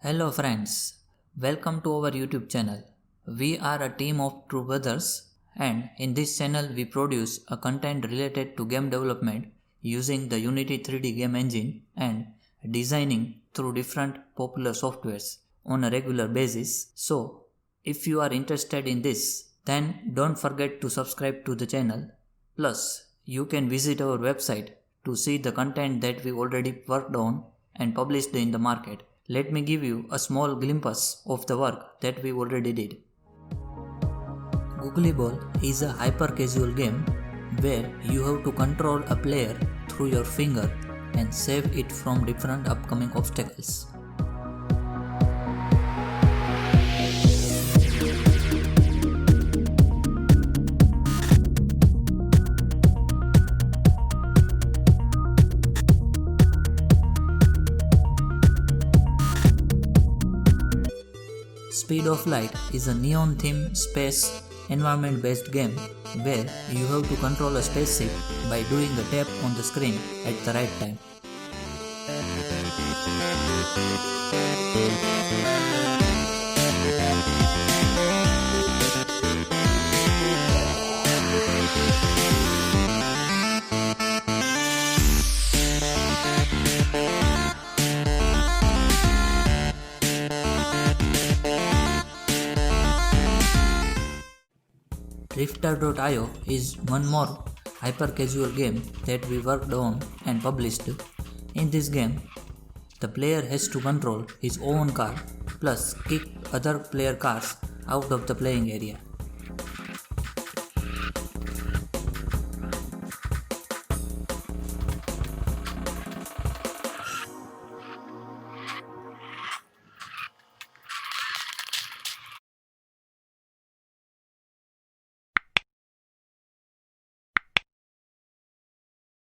Hello friends, welcome to our YouTube channel. We are a team of true brothers and in this channel we produce a content related to game development using the Unity 3D game engine and designing through different popular softwares on a regular basis. So if you are interested in this, then don't forget to subscribe to the channel. Plus you can visit our website to see the content that we already worked on and published in the market. Let me give you a small glimpse of the work that we already did. Googly Ball is a hyper-casual game where you have to control a player through your finger and save it from different upcoming obstacles. Speed of Light is a neon-themed space environment-based game where you have to control a spaceship by doing a tap on the screen at the right time. Riftar.io is one more hyper-casual game that we worked on and published. In this game, the player has to control his own car plus kick other player cars out of the playing area.